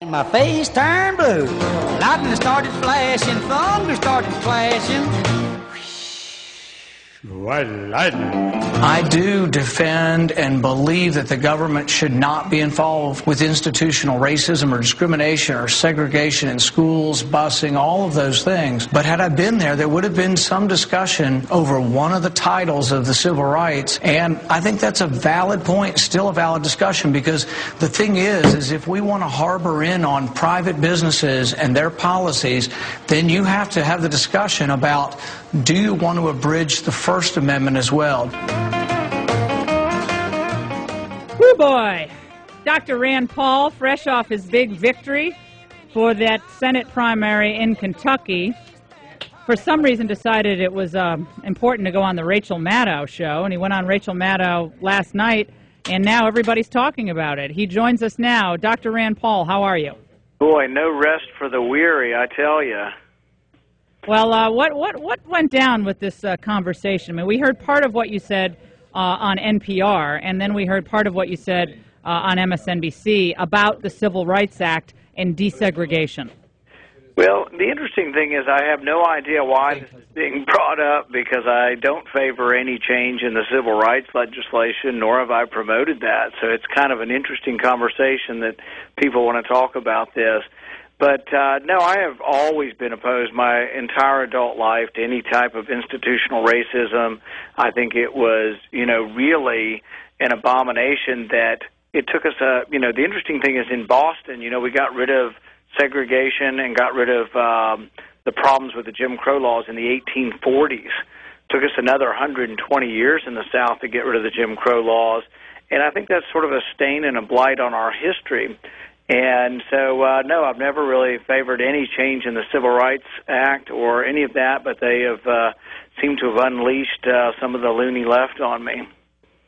My face turned blue. Lightning started flashing, thunder started clashing. I do defend and believe that the government should not be involved with institutional racism or discrimination or segregation in schools, busing, all of those things. But had I been there, there would have been some discussion over one of the titles of the civil rights. And I think that's a valid point, still a valid discussion, because the thing is if we want to harbor in on private businesses and their policies, then you have to have the discussion about, do you want to abridge the First Amendment as well? Woo boy! Dr. Rand Paul, fresh off his big victory for that Senate primary in Kentucky, for some reason decided it was important to go on the Rachel Maddow show, and he went on Rachel Maddow last night, and now everybody's talking about it. He joins us now. Dr. Rand Paul, how are you? Boy, no rest for the weary, I tell you. Well, what went down with this conversation? I mean, we heard part of what you said on NPR, and then we heard part of what you said on MSNBC about the Civil Rights Act and desegregation. Well, the interesting thing is I have no idea why this is being brought up, because I don't favor any change in the civil rights legislation, nor have I promoted that. So it's kind of an interesting conversation that people want to talk about this. But, no, I have always been opposed my entire adult life to any type of institutional racism. I think it was, really an abomination that it took us the interesting thing is in Boston, we got rid of segregation and got rid of the problems with the Jim Crow laws in the 1840s. Took us another 120 years in the South to get rid of the Jim Crow laws. And I think that's sort of a stain and a blight on our history. And so, no, I've never really favored any change in the Civil Rights Act or any of that, but they have seemed to have unleashed some of the loony left on me.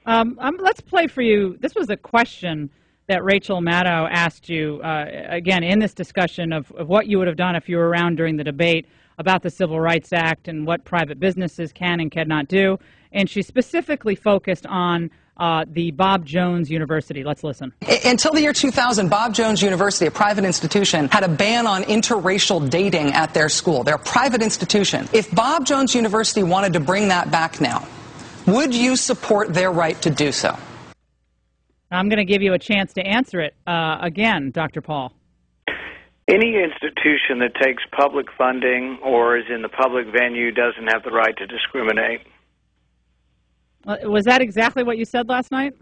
Let's play for you. This was a question that Rachel Maddow asked you, again, in this discussion of what you would have done if you were around during the debate about the Civil Rights Act and what private businesses can and cannot do. And she specifically focused on the Bob Jones University. Let's listen. Until the year 2000, Bob Jones University, a private institution, had a ban on interracial dating at their school. They're a private institution. If Bob Jones University wanted to bring that back now, would you support their right to do so? I'm going to give you a chance to answer it again, Dr. Paul. Any institution that takes public funding or is in the public venue doesn't have the right to discriminate. Was that exactly what you said last night?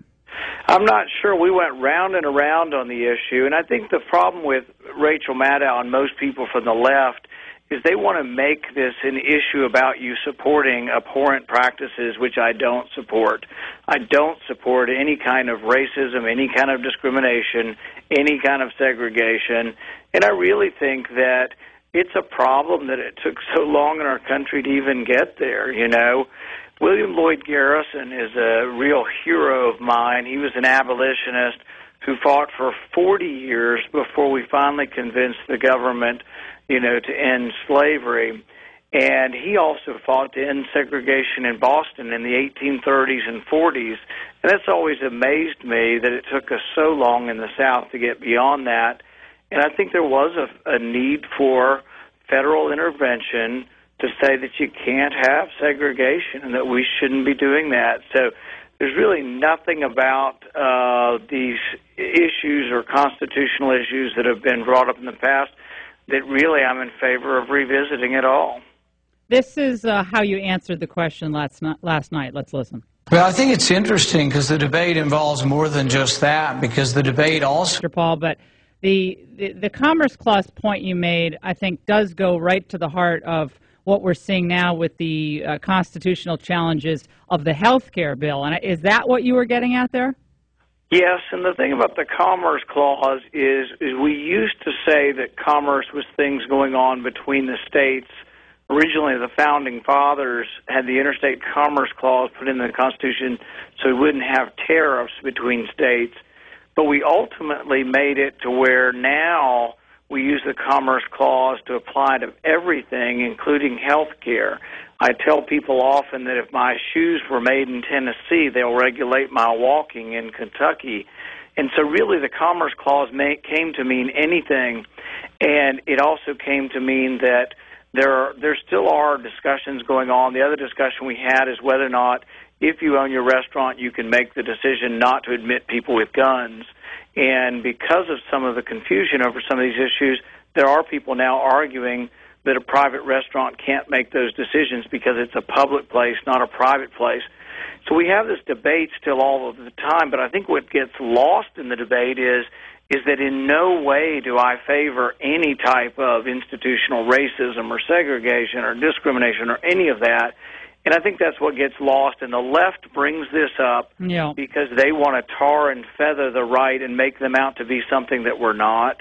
I'm not sure. We went round and around on the issue, and I think the problem with Rachel Maddow and most people from the left is they want to make this an issue about you supporting abhorrent practices, which I don't support. I don't support any kind of racism, any kind of discrimination, any kind of segregation, and I really think that it's a problem that it took so long in our country to even get there, William Lloyd Garrison is a real hero of mine. He was an abolitionist who fought for 40 years before we finally convinced the government, to end slavery. And he also fought to end segregation in Boston in the 1830s and 40s. And that's always amazed me that it took us so long in the South to get beyond that. And I think there was a need for federal intervention to say that you can't have segregation and that we shouldn't be doing that. So there's really nothing about these issues or constitutional issues that have been brought up in the past that really I'm in favor of revisiting at all. This is how you answered the question last night. Let's listen. Well, I think it's interesting because the debate involves more than just that, because the debate also... Mr. Paul, but the Commerce Clause point you made, I think, does go right to the heart of what we're seeing now with the constitutional challenges of the health care bill. And is that what you were getting at there? Yes, and the thing about the Commerce Clause is we used to say that commerce was things going on between the states. Originally, the Founding Fathers had the Interstate Commerce Clause put in the Constitution so we wouldn't have tariffs between states. But we ultimately made it to where now we use the Commerce Clause to apply to everything, including health care. I tell people often that if my shoes were made in Tennessee, they'll regulate my walking in Kentucky. And so really the Commerce Clause came to mean anything, and it also came to mean that there still are discussions going on. The other discussion we had is whether or not if you own your restaurant, you can make the decision not to admit people with guns. And because of some of the confusion over some of these issues, there are people now arguing that a private restaurant can't make those decisions because it's a public place, not a private place. So we have this debate still all of the time, but I think what gets lost in the debate is that in no way do I favor any type of institutional racism or segregation or discrimination or any of that. And I think that's what gets lost, and the left brings this up because they want to tar and feather the right and make them out to be something that we're not.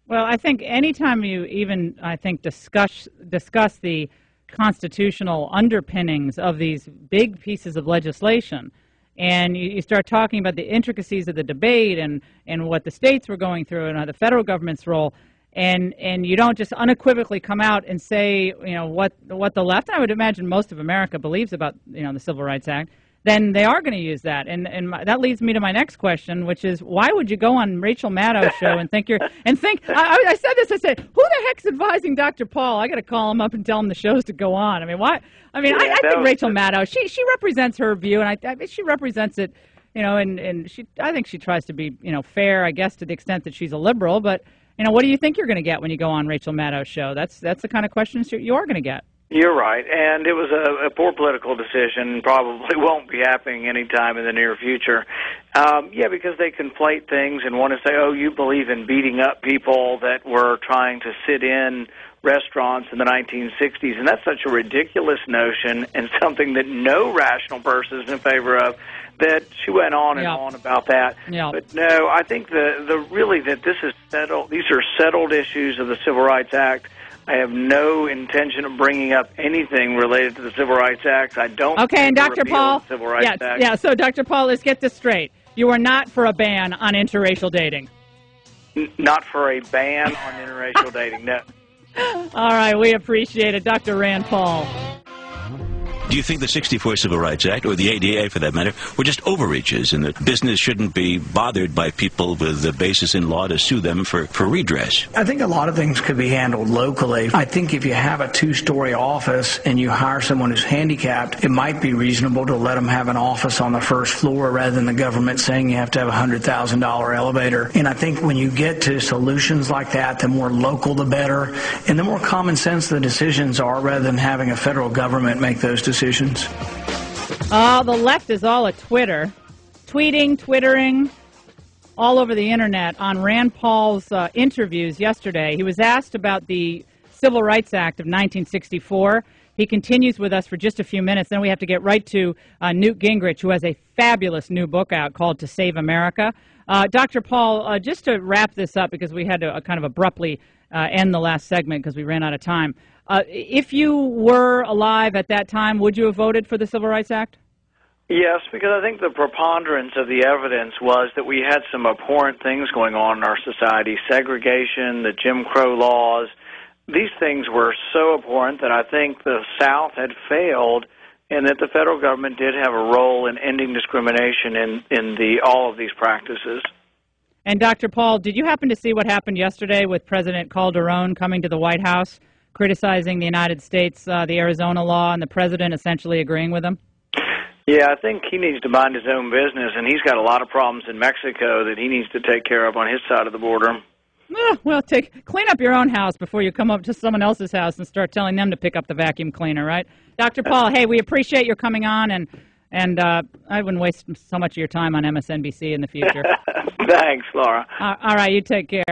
Well, I think anytime you even, discuss the constitutional underpinnings of these big pieces of legislation, and you start talking about the intricacies of the debate and what the states were going through and the federal government's role, and you don't just unequivocally come out and say, what the left, and I would imagine most of America believes about, the Civil Rights Act, then they are going to use that. And that leads me to my next question, which is, why would you go on Rachel Maddow's show and think I said this, I said, who the heck's advising Dr. Paul? I got to call him up and tell him the show's to go on. I mean, why? I mean, I think Rachel Maddow, she represents her view, and I she represents it, and I think she tries to be, fair, I guess, to the extent that she's a liberal, but, what do you think you're going to get when you go on Rachel Maddow's show? That's the kind of questions you are going to get. You're right, and it was a poor political decision, probably won't be happening anytime in the near future. Because they conflate things and want to say, oh, you believe in beating up people that were trying to sit in restaurants in the 1960s, and that's such a ridiculous notion and something that no rational person is in favor of, that she went on and on about that. But no, I think that this is settled. These are settled issues of the Civil Rights Act. I have no intention of bringing up anything related to the Civil Rights Act. I don't. Okay, and Dr. Paul. Civil Rights Act. Yeah. So, Dr. Paul, let's get this straight. You are not for a ban on interracial dating. Not for a ban on interracial dating. No. All right, we appreciate it, Dr. Rand Paul. Do you think the 64 Civil Rights Act, or the ADA for that matter, were just overreaches and that business shouldn't be bothered by people with the basis in law to sue them for redress? I think a lot of things could be handled locally. I think if you have a two-story office and you hire someone who's handicapped, it might be reasonable to let them have an office on the first floor rather than the government saying you have to have a $100,000 elevator. And I think when you get to solutions like that, the more local the better, and the more common sense the decisions are rather than having a federal government make those decisions. The left is all at Twitter, twittering all over the internet on Rand Paul's interviews yesterday. He was asked about the Civil Rights Act of 1964. He continues with us for just a few minutes. Then we have to get right to Newt Gingrich, who has a fabulous new book out called To Save America. Dr. Paul, just to wrap this up, because we had to kind of abruptly end the last segment because we ran out of time. If you were alive at that time, would you have voted for the Civil Rights Act? Yes, because I think the preponderance of the evidence was that we had some abhorrent things going on in our society, segregation, the Jim Crow laws. These things were so abhorrent that I think the South had failed and that the federal government did have a role in ending discrimination in all of these practices. And Dr. Paul, did you happen to see what happened yesterday with President Calderon coming to the White House, criticizing the United States, the Arizona law, and the president essentially agreeing with him? Yeah, I think he needs to mind his own business, and he's got a lot of problems in Mexico that he needs to take care of on his side of the border. Well, clean up your own house before you come up to someone else's house and start telling them to pick up the vacuum cleaner, right? Dr. Paul, hey, we appreciate your coming on, and I wouldn't waste so much of your time on MSNBC in the future. Thanks, Laura. All right, you take care.